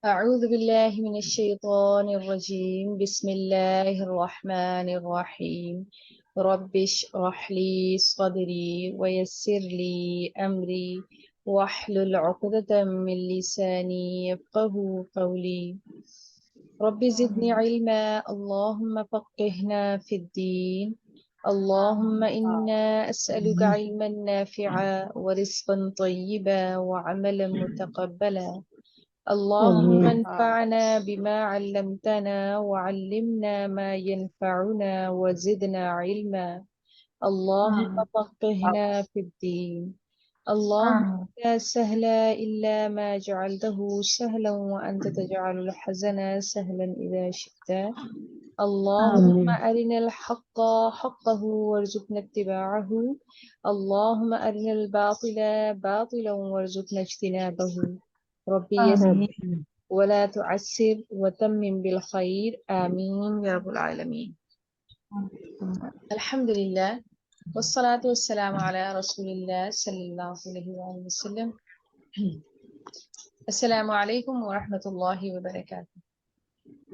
أعوذ بالله من الشيطان الرجيم. بسم الله الرحمن الرحيم. رب اشرح لي صدري ويسر لي أمري واحلل عقدة من لساني يفقه قولي. رب زدني علما، اللهم فقهنا في الدين. اللهم إنا أسألك علما نافعا ورزقا طيبا وعملا متقبلا. اللهم انفعنا بما علمتنا وعلمنا ما ينفعنا وزدنا علما. اللهم فقهنا في الدين. اللهم لا سهل إلا ما جعلته سهلا وأنت تجعل الحزن سهلا إذا شئت. اللهم أرنا الحق حقه وارزقنا اتباعه. اللهم أرنا الباطل باطلا وارزقنا اجتنابه. ربي يسر ولا تعسر وتمم بالخير، آمين يا رب العالمين. الحمد لله والصلاة والسلام على رسول الله صلى الله عليه وسلم. السلام عليكم ورحمة الله وبركاته.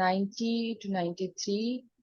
90 to 93।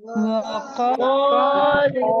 وقالوا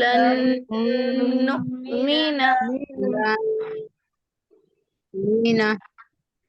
لن نؤمن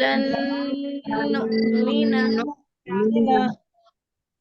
لن نؤمن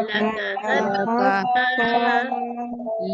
لك حتى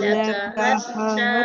لك حتى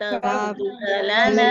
تغفر لنا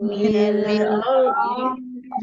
من الأرض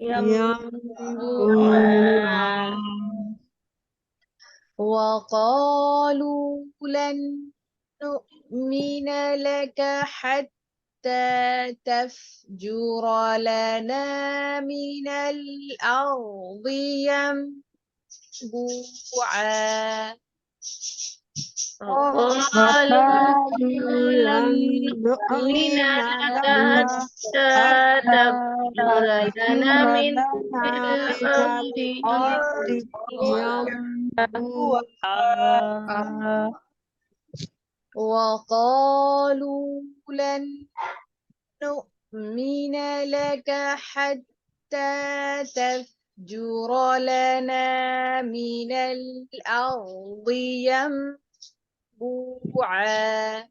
ينبوعا وقالوا لن نؤمن لك حتى تفجر لنا من الأرض ينبوعا وقالوا لن نؤمن لك حتى تفجر لنا من الأرض ينبوعا وقالوا لن نؤمن لك حتى تفجر لنا من الأرض ينبوعا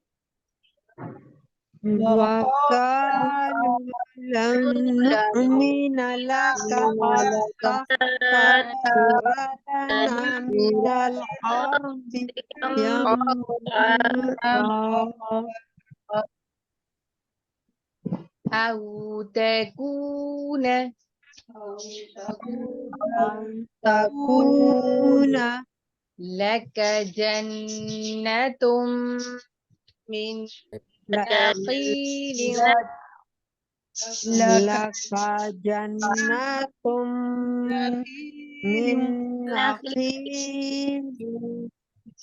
وقالوا لن نؤمن لك حتى تفجر لنا من الأرض ينبوعا أو تكون أو تكون لك جنة من نخيل لك جنة من نخيل।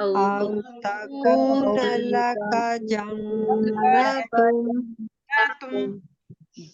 أو تكون لك جنة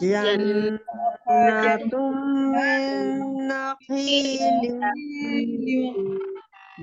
جنة من نخيل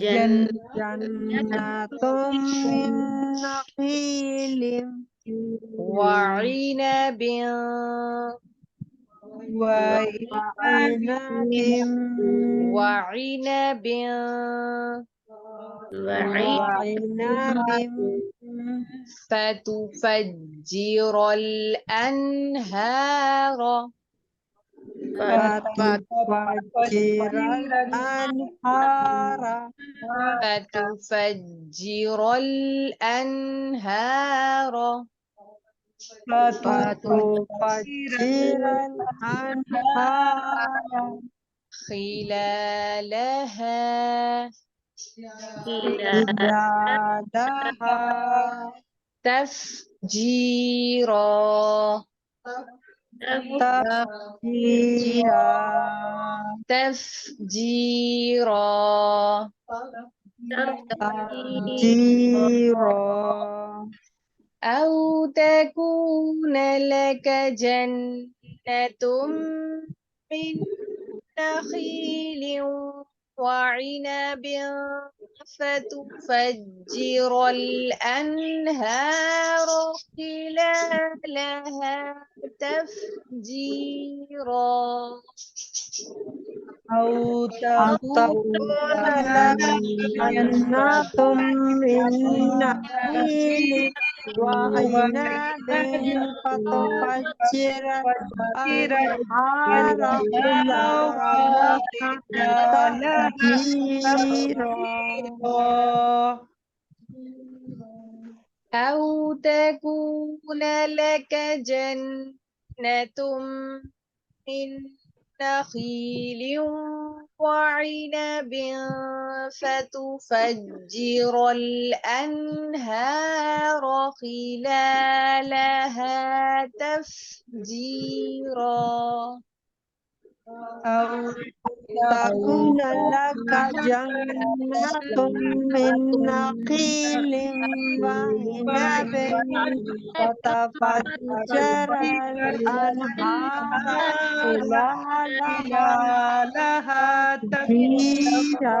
جنة من نخيل وعنب وعنب وعنب وعنب فتفجر الأنهار فتفجر الأنهار فتفجر الأنهار فتفجر الأنهار خلالها خلالها تفجيرا تفجيرا تفجيرا تفجيرا أو تكون لك جنة من نخيل وعنب فتفجر الأنهار خلالها تفجيرا أو تكون لك جنة من نخيل وعنب فتفجر الأنهار خلالها تفجيرا أو تكون لك جنة من نخيل وعنب فتفجر الأنهار خلالها تفجيرا أو تكون لك جنة من نخيل وعنب فتفجر الأنهار خلالها تفجيرا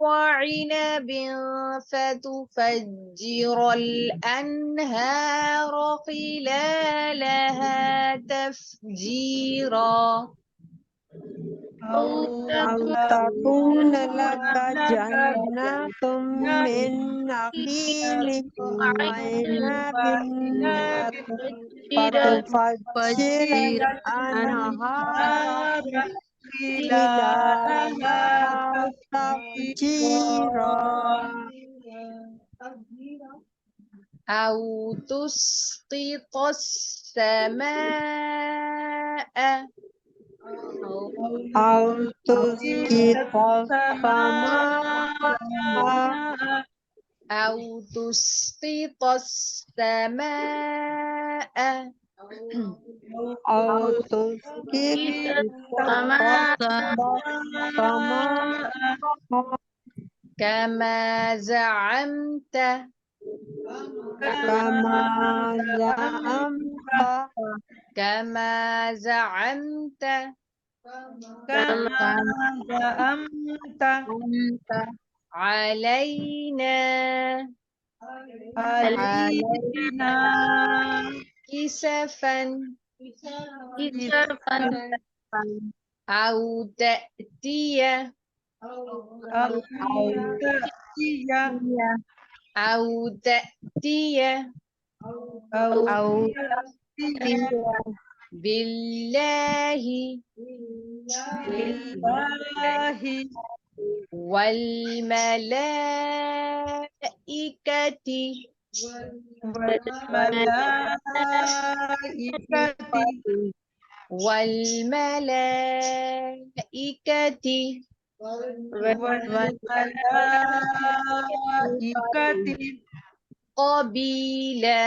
وعنب فتفجر الأنهار خلالها تفجيرا أو تكون لك جنة من نخيل وعنب فتفجر الأنهار خلالها تفجيرا أو تسقط السماء أو تسقط السماء أو تسقط السماء أو تسقط السماء كما زعمت كما زعمت كما زعمت علينا كسفا أو تأتي أو تأتي بالله والملائكة والملائكة قبيلا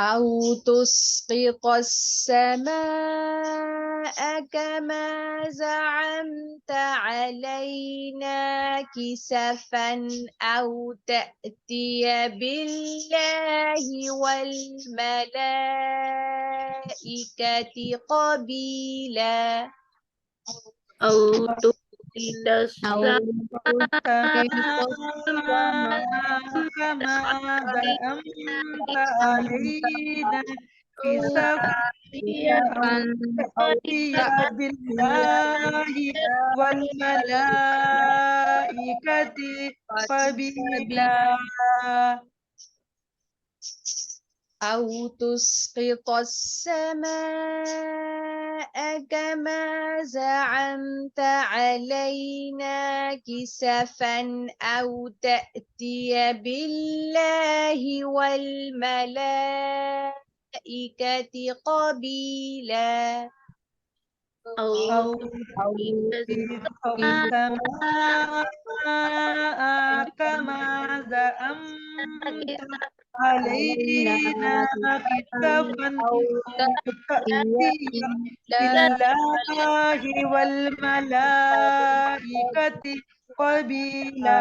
أو تسقط السماء كما زعمت علينا كسفا أو تأتي بالله والملائكة قبيلا أو تسقط السماء كما زعمت علينا كسفا بالله والملائكة قبيلا أو تسقط السماء كما زعمت علينا كسفا أو تأتي بالله والملائكة قبيلا أو السماء كما زعمت علينا كسفا بالله والملائكة قبيلا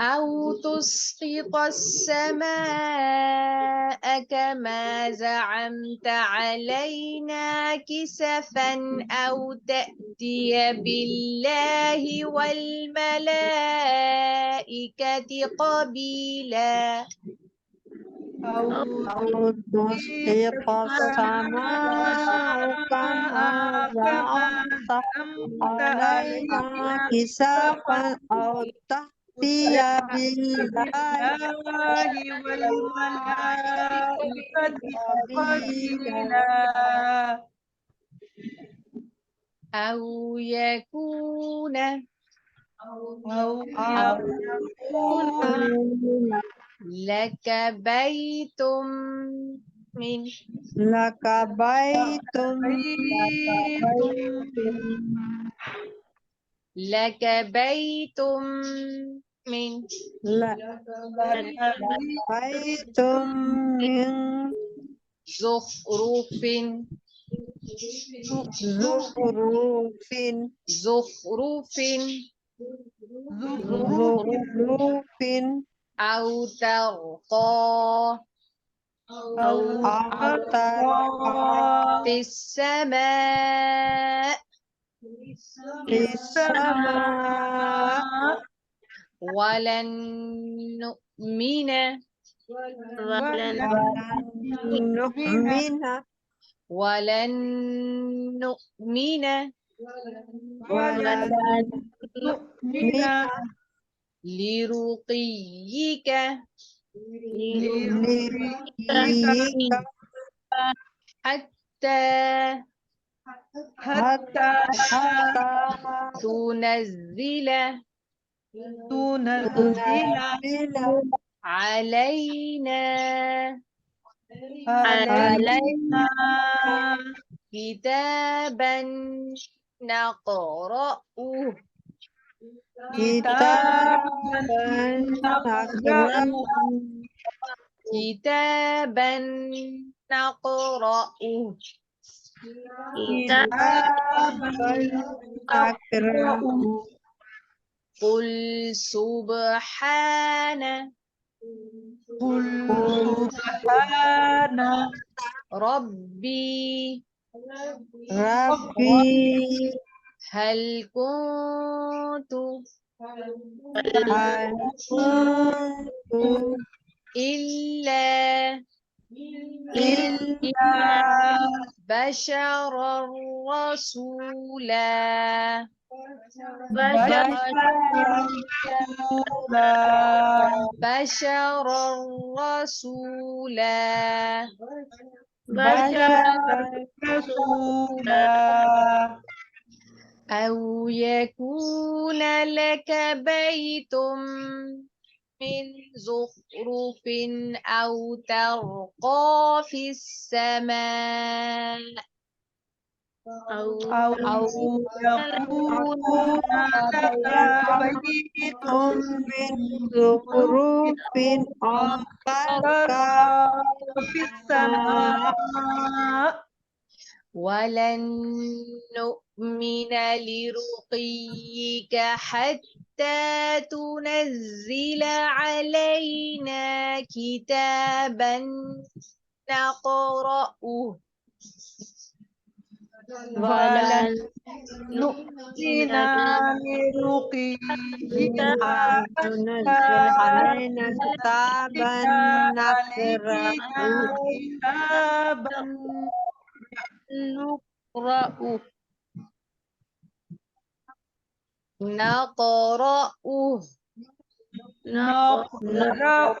أو تسقط السماء كما زعمت علينا كسفا أو تأتي بالله والملائكة قبيلا أو تسقط السماء كما زعمت علينا كسفا أو تأتي بالله والملائكة قبيلا أو يكون لك بيت من لك بيت لك بيت من بيت من زخرف زخرف زخرف زخرف أو ترقى أو ترقى في السماء في السماء ولن نؤمن ولن ولن نؤمن ولن نؤمن ولن نؤمن لرقيك لرقيك حتى حتى حتى تنزل تنزل تنزل علينا علينا كتابا نقرأه كتابا نقرأه كتابا نقرأه كتابا نقرأه قل سبحان قل سبحان ربي ربي هل كنت هل كنت إلا إلا بشرا رسولا بشرا رسولا رسولا أو يكون لك بيت من زخرف أو ترقى في السماء أو أو يكون لك بيت من زخرف أو ترقى في السماء ولن نؤمن لرقيك حتى تنزل علينا كتابا نقرأه ولن نؤمن لرقيك تنزل علينا كتابا نقرأه كتابا نقرأه نقرأه نقرأه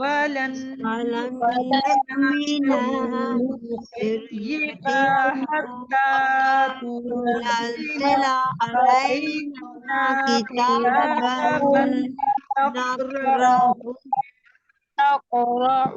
ولن نؤمن لرقيك حتى تنزل تنزل علينا كتابا نقرأه نقرأه।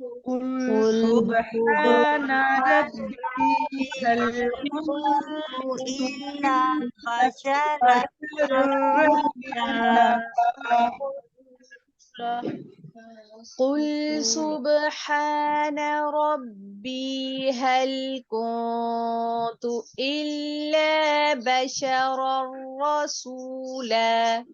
قل قل سبحان ربي هل كنت إلا بشرا بشر رسولا. قل سبحان ربي هل كنت إلا بشرا رسولا.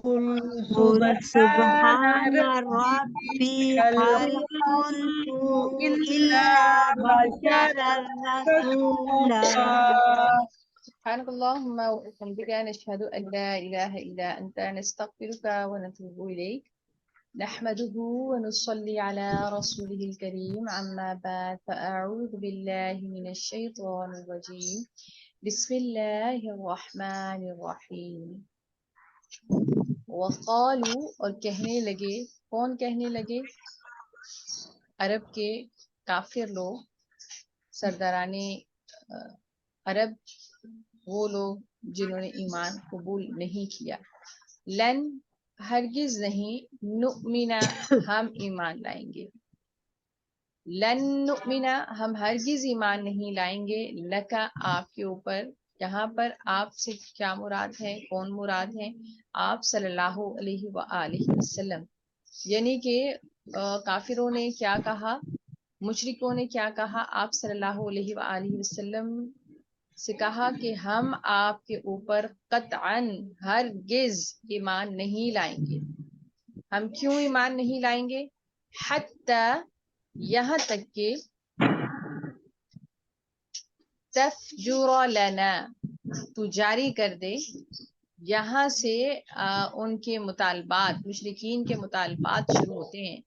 قل قل سبحان سبحان ربي ربي هل هل كنت كنت إلا إلا بشرا بشرا رسولا. رسولا. سبحانك اللهم وبحمدك نشهد أن لا إله إلا أنت نستغفرك ونتوب إليك نحمده ونصلي على رسوله الكريم أما بعد فأعوذ بالله من الشيطان الرجيم بسم الله الرحمن الرحيم وقالوا اور کہنے لگے. کون کہنے لگے؟ عرب کے کافر لوگ، سرداران عرب، وہ لوگ جنہوں نے ایمان قبول نہیں کیا. لن ہرگز نہیں، نؤمنا ہم ایمان لائیں گے، لن نؤمنا ہم ہرگز ایمان نہیں لائیں گے، لکا آپ کے اوپر. یہاں پر آپ سے کیا مراد ہے؟ کون مراد ہے؟ آپ صلی اللہ علیہ وآلہ وسلم. یعنی کہ کافروں نے کیا کہا، مشرکوں نے کیا کہا؟ آپ صلی اللہ علیہ وآلہ وسلم سے کہا کہ ہم آپ کے اوپر قطعاً ہرگز ایمان نہیں لائیں گے. ہم کیوں ایمان نہیں لائیں گے؟ حتی یہاں تک کہ تفجر لنا تو جاری کر دے. یہاں سے ان کے مطالبات، مشرکین کے مطالبات شروع ہوتے ہیں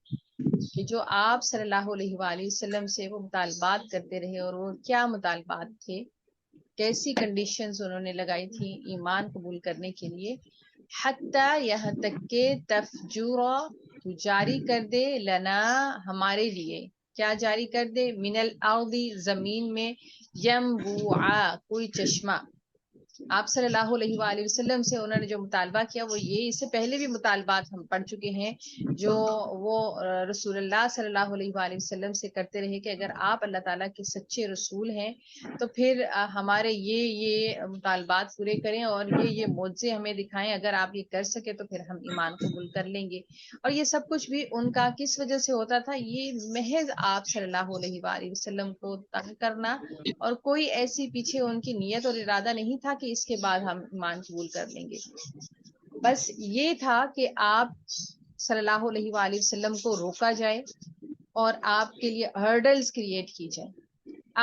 کہ جو آپ صلی اللہ علیہ وآلہ وسلم سے وہ مطالبات کرتے رہے. اور وہ کیا مطالبات تھے، کیسی کنڈیشنز انہوں نے لگائی تھی ایمان قبول کرنے کے لیے؟ حتی یہاں تک کہ تفجر تو جاری کر دے، لنا ہمارے لیے. کیا جاری کر دے؟ من الارض زمین میں، ینبوعا کوئی چشمہ. آپ صلی اللہ علیہ وآلہ وسلم سے انہوں نے جو مطالبہ کیا وہ یہ، اس سے پہلے بھی مطالبات ہم پڑھ چکے ہیں جو وہ رسول اللہ صلی اللہ علیہ وآلہ وسلم سے کرتے رہے کہ اگر آپ اللہ تعالیٰ کے سچے رسول ہیں تو پھر ہمارے یہ مطالبات پورے کریں اور یہ معجزے ہمیں دکھائیں. اگر آپ یہ کر سکے تو پھر ہم ایمان قبول کر لیں گے. اور یہ سب کچھ بھی ان کا کس وجہ سے ہوتا تھا؟ یہ محض آپ صلی اللہ علیہ وآلہ وسلم کو تنگ کرنا، اور کوئی ایسی پیچھے ان کی نیت اور ارادہ نہیں تھا کہ اس کے بعد ہم ایمان قبول کر لیں گے. بس یہ تھا کہ آپ صلی اللہ علیہ وآلہ وسلم کو روکا جائے اور آپ کے لیے ہرڈلز کریٹ کی جائے.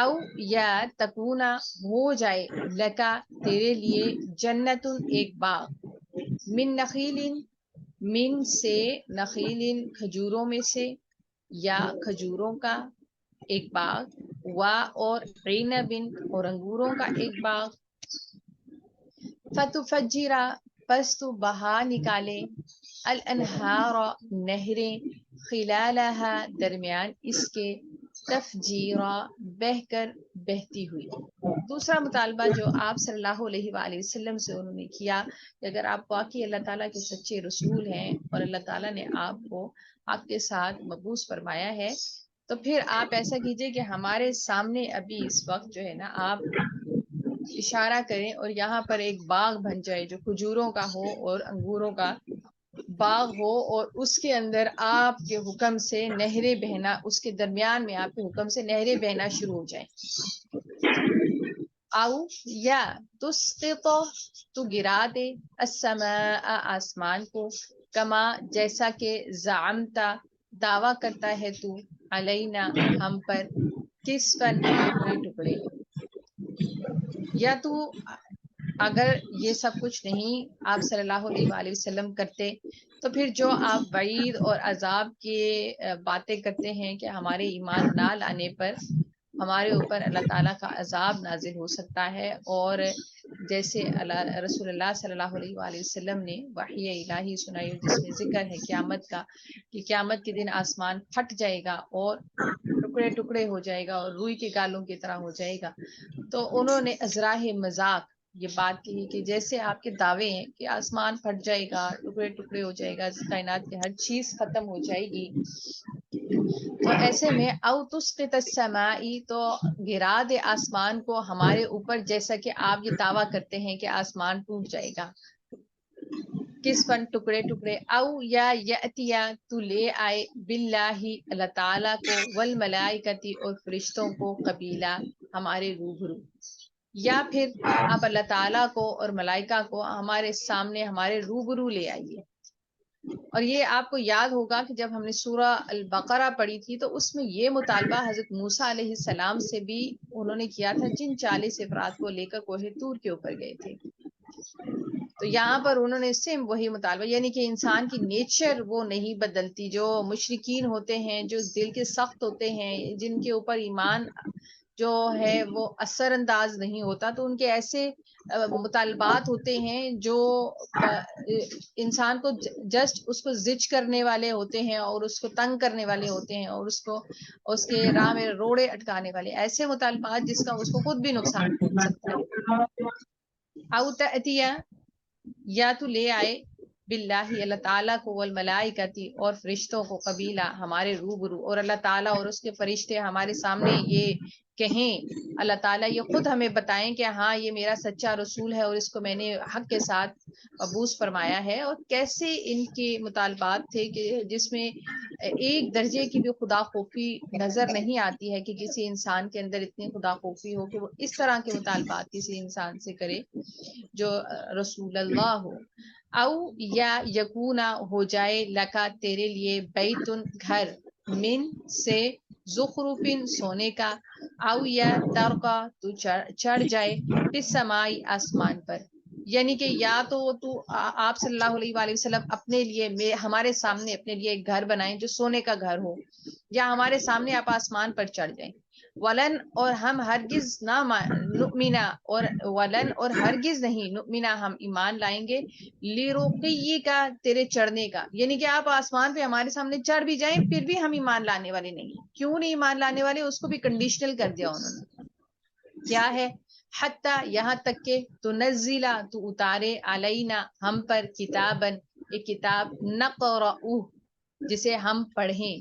او یا تکونا ہو جائے، لکا تیرے لیے، جنت ایک باغ، من نخیل من سے، نخیل کھجوروں میں سے، یا کھجوروں کا ایک باغ، اور عنب اور انگوروں کا ایک باغ. فتفجرا پس تو بہا نکالے، الانہار نہریں، خلالہا درمیان اس کے، تفجیرا بہہ کر، بہتی ہوئی. دوسرا مطالبہ جو آپ صلی اللہ علیہ وآلہ وسلم سے انہوں نے کیا کہ اگر آپ واقعی اللہ تعالیٰ کے سچے رسول ہیں اور اللہ تعالیٰ نے آپ کو آپ کے ساتھ مبعوث فرمایا ہے تو پھر آپ ایسا کیجئے کہ ہمارے سامنے ابھی اس وقت جو ہے نا آپ اشارہ کریں اور یہاں پر ایک باغ بن جائے جو کھجوروں کا ہو اور انگوروں کا باغ ہو، اور اس کے اندر آپ کے حکم سے نہریں بہنا، اس کے درمیان میں آپ کے حکم سے نہریں بہنا شروع ہو جائیں. او یا تسقط تو گرا دے، السماء آسمان کو، کما جیسا کہ زعمتا دعویٰ کرتا ہے تو، علینا ہم پر، کسفن ٹکڑے ٹکڑے. یا تو اگر یہ سب کچھ نہیں آپ صلی اللہ علیہ وآلہ وسلم کرتے تو پھر جو آپ وعید اور عذاب کی باتیں کرتے ہیں کہ ہمارے ایمان نہ لانے پر ہمارے اوپر اللہ تعالیٰ کا عذاب نازل ہو سکتا ہے، اور جیسے رسول اللہ صلی اللہ علیہ وآلہ وسلم نے وحی الہی سنائی جس میں ذکر ہے قیامت کا کہ قیامت کے دن آسمان پھٹ جائے گا اور ٹکڑے ٹکڑے ہو جائے گا اور روئی کے گالوں کی طرح ہو جائے گا. تو انہوں نے ازراہ مذاق یہ بات کہی کہ جیسے آپ کے دعوے ہیں کہ آسمان پھٹ جائے گا، ٹکڑے ٹکڑے ہو جائے گا، کائنات کی ہر چیز ختم ہو جائے گی، تو ایسے میں او تسقط السمائی، تو گرا دے آسمان کو ہمارے اوپر، جیسا کہ آپ یہ دعویٰ کرتے ہیں کہ آسمان ٹوٹ جائے گا، کس فن ٹکڑے ٹکڑے، او یا یاتیا، تو لے آئے، باللہ اللہ تعالیٰ کو، والملائکتی اور فرشتوں کو، قبیلہ ہمارے روبرو، یا پھر آپ اللہ تعالیٰ کو اور ملائکہ کو ہمارے سامنے ہمارے روبرو لے آئیے۔ اور یہ آپ کو یاد ہوگا کہ جب ہم نے سورہ البقرہ پڑھی تھی تو اس میں یہ مطالبہ حضرت موسیٰ علیہ السلام سے بھی انہوں نے کیا تھا، جن 40 افراد کو لے کر کوہ طور کے اوپر گئے تھے۔ تو یہاں پر انہوں نے سیم وہی مطالبہ، یعنی کہ انسان کی نیچر وہ نہیں بدلتی، جو مشرکین ہوتے ہیں، جو دل کے سخت ہوتے ہیں، جن کے اوپر ایمان جو ہے وہ اثر انداز نہیں ہوتا، تو ان کے ایسے مطالبات ہوتے ہیں جو انسان کو جسٹ اس کو زج کرنے والے ہوتے ہیں اور اس کو تنگ کرنے والے ہوتے ہیں اور اس کو اس کے راہ میں روڑے اٹکانے والے، ایسے مطالبات جس کا اس کو خود بھی نقصان پہنچ سکتا ہے۔ او تأتیہ، یا تو لے آئے، باللہ اللہ تعالیٰ کو، والملائکتی اور فرشتوں کو، قبیلہ ہمارے روبرو، اور اللہ تعالیٰ اور اس کے فرشتے ہمارے سامنے یہ کہیں، اللہ تعالیٰ یہ خود ہمیں بتائیں کہ ہاں یہ میرا سچا رسول ہے اور اس کو میں نے حق کے ساتھ مبعوث فرمایا ہے۔ اور کیسے ان کے مطالبات تھے کہ جس میں ایک درجے کی بھی خدا خوفی نظر نہیں آتی ہے کہ کسی انسان کے اندر اتنی خدا خوفی ہو کہ وہ اس طرح کے مطالبات کسی انسان سے کرے جو رسول اللہ ہو۔ او یا یکونا، ہو جائے، لکا تیرے لیے، بیتن گھر، من سے، زخرفن سونے کا، او یا ترقا تو چڑھ جائے، پس سمائی آسمان پر، یعنی کہ یا تو آپ صلی اللہ علیہ وآلہ وسلم اپنے لیے ہمارے سامنے اپنے لیے ایک گھر بنائیں جو سونے کا گھر ہو، یا ہمارے سامنے آپ آسمان پر چڑھ جائیں، ولن، اور ہم ہرگز نہ نؤمنا، اور ولن، اور ہرگز نہیں، نؤمنا ہم ایمان لائیں گے، لیرقی کا، تیرے چڑھنے کا، یعنی کہ آپ آسمان پہ ہمارے سامنے چڑھ بھی جائیں پھر بھی ہم ایمان لانے والے نہیں ہیں۔ کیوں نہیں ایمان لانے والے؟ اس کو بھی کنڈیشنل کر دیا انہوں نے، کیا ہے، حتی، یہاں تک کہ، تنزلہ، تو اتارے، علینا، ہم پر، کتابن، ایک کتاب، نقرؤہ، جسے ہم پڑھیں۔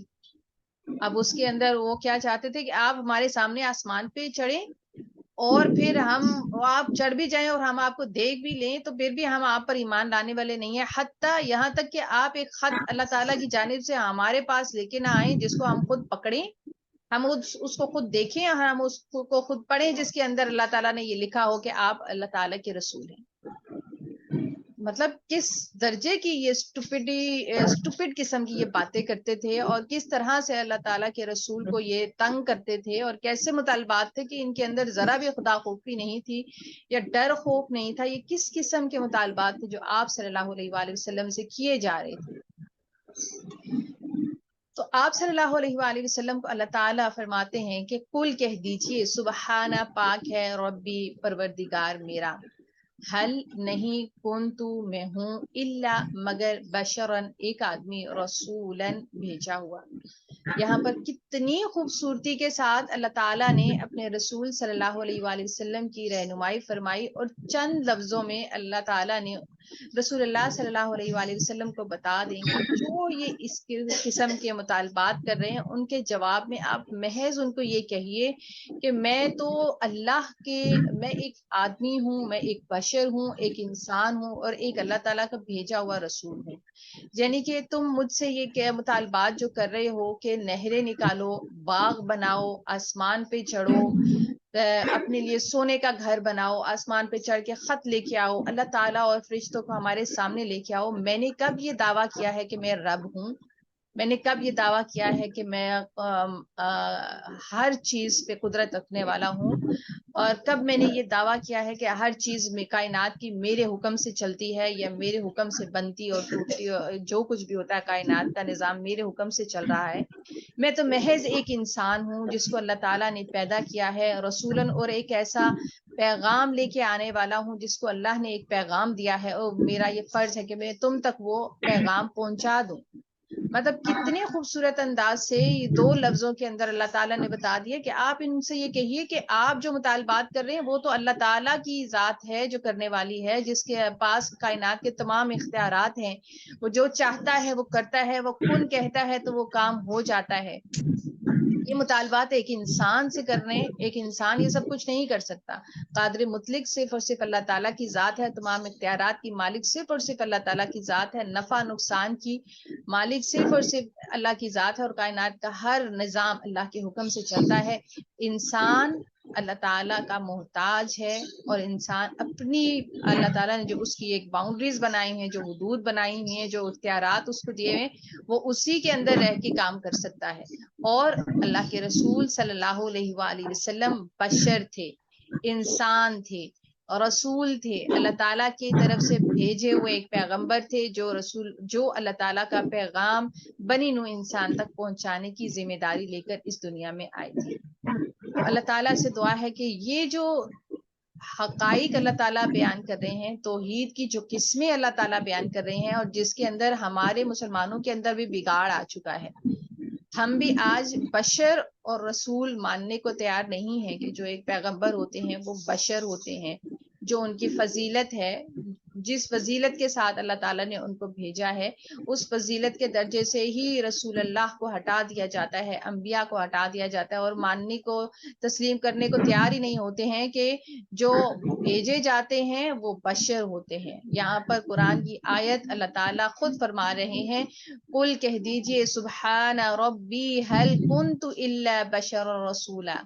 اب اس کے اندر وہ کیا چاہتے تھے کہ آپ ہمارے سامنے آسمان پہ چڑھیں اور پھر آپ چڑھ بھی جائیں اور ہم آپ کو دیکھ بھی لیں تو پھر بھی ہم آپ پر ایمان لانے والے نہیں ہیں، حتیٰ یہاں تک کہ آپ ایک خط اللہ تعالیٰ کی جانب سے ہمارے پاس لے کے نہ آئیں جس کو ہم خود پکڑیں، ہم اس کو خود دیکھیں اور ہم اس کو خود پڑھیں جس کے اندر اللہ تعالیٰ نے یہ لکھا ہو کہ آپ اللہ تعالیٰ کے رسول ہیں۔ مطلب کس درجے کی یہ اسٹوپڈ قسم کی یہ باتیں کرتے تھے اور کس طرح سے اللہ تعالیٰ کے رسول کو یہ تنگ کرتے تھے اور کیسے مطالبات تھے کہ ان کے اندر ذرا بھی خدا خوفی نہیں تھی یا ڈر خوف نہیں تھا۔ یہ کس قسم کے مطالبات تھے جو آپ صلی اللہ علیہ وآلہ وسلم سے کیے جا رہے تھے؟ تو آپ صلی اللہ علیہ وآلہ وسلم کو اللہ تعالیٰ فرماتے ہیں کہ قل، کہہ دیجئے، سبحانہ، پاک ہے، ربی، پروردگار میرا، حل، نہیں، کنتو، میں ہوں، الا، مگر، بشرن، ایک آدمی، رسولن، بھیجا ہوا۔ یہاں پر کتنی خوبصورتی کے ساتھ اللہ تعالیٰ نے اپنے رسول صلی اللہ علیہ وآلہ وسلم کی رہنمائی فرمائی اور چند لفظوں میں اللہ تعالیٰ نے رسول اللہ صلی اللہ علیہ وآلہ وسلم کو بتا دیں کہ جو یہ اس قسم کے مطالبات کر رہے ہیں ان کے جواب میں آپ محض ان کو یہ کہیے کہ میں تو اللہ کے، میں ایک آدمی ہوں، میں ایک بشر ہوں، ایک انسان ہوں اور ایک اللہ تعالیٰ کا بھیجا ہوا رسول ہوں۔ یعنی کہ تم مجھ سے یہ کیا مطالبات جو کر رہے ہو کہ نہریں نکالو، باغ بناؤ، آسمان پہ چڑھو، اپنے لیے سونے کا گھر بناؤ، آسمان پہ چڑھ کے خط لے کے آؤ، اللہ تعالیٰ اور فرشتوں کو ہمارے سامنے لے کے آؤ، میں نے کب یہ دعویٰ کیا ہے کہ میں رب ہوں؟ میں نے کب یہ دعویٰ کیا ہے کہ میں ہر چیز پہ قدرت رکھنے والا ہوں؟ اور کب میں نے یہ دعویٰ کیا ہے کہ ہر چیز میں کائنات کی میرے حکم سے چلتی ہے یا میرے حکم سے بنتی اور ٹوٹتی، جو کچھ بھی ہوتا ہے کائنات کا نظام میرے حکم سے چل رہا ہے؟ میں تو محض ایک انسان ہوں جس کو اللہ تعالیٰ نے پیدا کیا ہے رسولن، اور ایک ایسا پیغام لے کے آنے والا ہوں جس کو اللہ نے ایک پیغام دیا ہے اور میرا یہ فرض ہے کہ میں تم تک وہ پیغام پہنچا دوں۔ مطلب کتنے خوبصورت انداز سے یہ 2 لفظوں کے اندر اللہ تعالیٰ نے بتا دیا کہ آپ ان سے یہ کہیے کہ آپ جو مطالبات کر رہے ہیں وہ تو اللہ تعالیٰ کی ذات ہے جو کرنے والی ہے، جس کے پاس کائنات کے تمام اختیارات ہیں، وہ جو چاہتا ہے وہ کرتا ہے، وہ کن کہتا ہے تو وہ کام ہو جاتا ہے۔ یہ مطالبات ایک انسان سے کر رہے ہیں، ایک انسان یہ سب کچھ نہیں کر سکتا۔ قادر مطلق صرف اور صرف اللہ تعالیٰ کی ذات ہے، تمام اختیارات کی مالک صرف اور صرف اللہ تعالیٰ کی ذات ہے، نفع نقصان کی مالک صرف اور صرف اللہ کی ذات ہے، اور کائنات کا ہر نظام اللہ کے حکم سے چلتا ہے۔ انسان اللہ تعالیٰ کا محتاج ہے، اور انسان اپنی اللہ تعالیٰ نے جو اس کی ایک باؤنڈریز بنائی ہیں، جو حدود بنائی ہوئی ہیں، جو اختیارات اس کو دیے ہیں، وہ اسی کے اندر رہ کے کام کر سکتا ہے۔ اور اللہ کے رسول صلی اللہ علیہ وآلہ وسلم بشر تھے، انسان تھے، اور رسول تھے، اللہ تعالیٰ کی طرف سے بھیجے ہوئے ایک پیغمبر تھے، جو اللہ تعالیٰ کا پیغام بنی نوع انسان تک پہنچانے کی ذمہ داری لے کر اس دنیا میں آئے تھے۔ تو اللہ تعالیٰ سے دعا ہے کہ یہ جو حقائق اللہ تعالیٰ بیان کر رہے ہیں، توحید کی جو قسمیں اللہ تعالیٰ بیان کر رہے ہیں، اور جس کے اندر ہمارے مسلمانوں کے اندر بھی بگاڑ آ چکا ہے، ہم بھی آج بشر اور رسول ماننے کو تیار نہیں ہیں کہ جو ایک پیغمبر ہوتے ہیں وہ بشر ہوتے ہیں، جو ان کی فضیلت ہے، جس فضیلت کے ساتھ اللہ تعالیٰ نے ان کو بھیجا ہے، اس فضیلت کے درجے سے ہی رسول اللہ کو ہٹا دیا جاتا ہے، انبیاء کو ہٹا دیا جاتا ہے، اور ماننے کو تسلیم کرنے کو تیار ہی نہیں ہوتے ہیں کہ جو بھیجے جاتے ہیں وہ بشر ہوتے ہیں۔ یہاں پر قرآن کی آیت اللہ تعالیٰ خود فرما رہے ہیں، قل کہہ دیجئے سبحان ربی هل کنت الا بشر رسولا،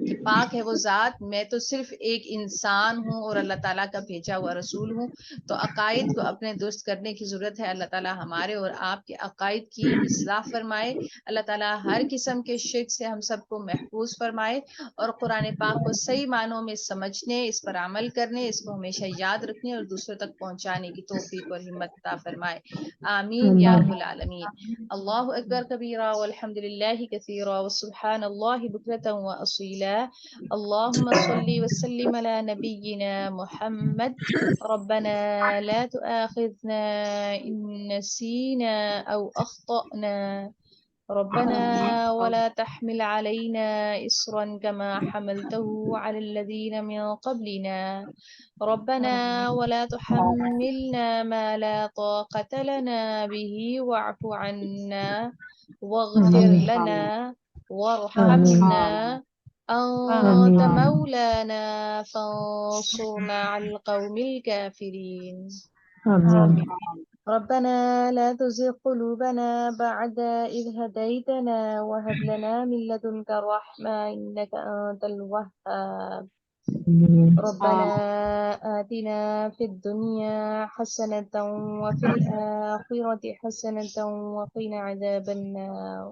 کہ پاک ہے وہ ذات، میں تو صرف ایک انسان ہوں اور اللہ تعالیٰ کا بھیجا ہوا رسول ہوں۔ تو عقائد کو اپنے درست کرنے کی ضرورت ہے۔ اللہ تعالیٰ ہمارے اور آپ کے عقائد کی اصلاح فرمائے، اللہ تعالیٰ ہر قسم کے شرک سے ہم سب کو محفوظ فرمائے، اور قرآن پاک کو صحیح معنوں میں سمجھنے، اس پر عمل کرنے، اس کو ہمیشہ یاد رکھنے اور دوسروں تک پہنچانے کی توفیق اور ہمت عطا فرمائے۔ آمین یا رب العالمین۔ اللہ اکبر کبیرہ والحمد للہ کثیرہ وسبحان اللہ بکرۃ واصیلا۔ اللهم صل وسلم على نبينا محمد. ربنا لا تؤاخذنا إن نسينا أو أخطأنا، ربنا ولا تحمل علينا إصرا كما حملته على الذين من قبلنا، ربنا ولا تحملنا ما لا طاقة لنا به واعف عنا واغفر لنا وارحمنا، أنت مولانا فانصرنا على القوم الكافرين. ربنا لا تزغ قلوبنا بعد إذ هديتنا وهب لنا من لدنك رحمة إنك أنت الوهاب. ربنا آتنا في الدنيا حسنة وفي الآخرة حسنة وقنا عذاب النار.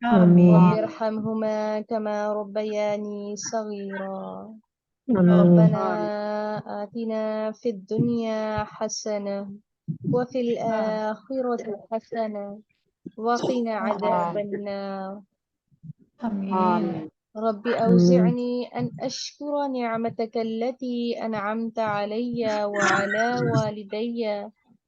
رب ارحمهما كما ربياني صغيرا. ربنا آتنا في الدنيا حسنة وفي الآخرة حسنة وقنا عذاب النار. رب أوزعني أن أشكر نعمتك التي أنعمت علي وعلى والدي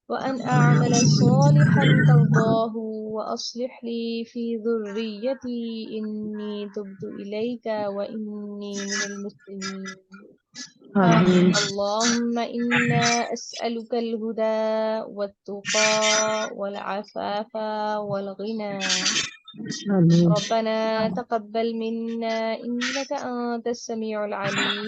وأن أعمل صالحا ترضاه وأصلح لي في ذريتي إني تبت إليك وإني من المسلمين. اللهم إنا أسألك الهدى والتقى والعفاف والغنى. ربنا تقبل منا إنك أنت السميع العليم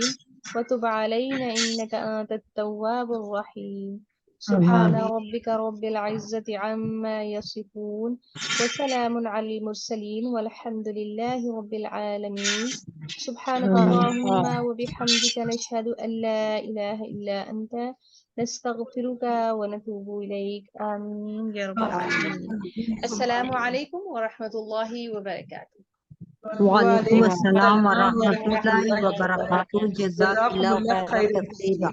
وتب علينا إنك أنت التواب الرحيم. سبحان ربك رب العزة عما يصفون وسلام على المرسلين والحمد لله رب العالمين. سبحانك اللهم وبحمدك نشهد أن لا إله إلا أنت نستغفرك ونتوب إليك. آمين يا رب العالمين. السلام عليكم ورحمة الله وبركاته. وعلیکم السلام ورحمۃ اللہ وبرکاتہ. جزاک اللہ خیر کثیرا.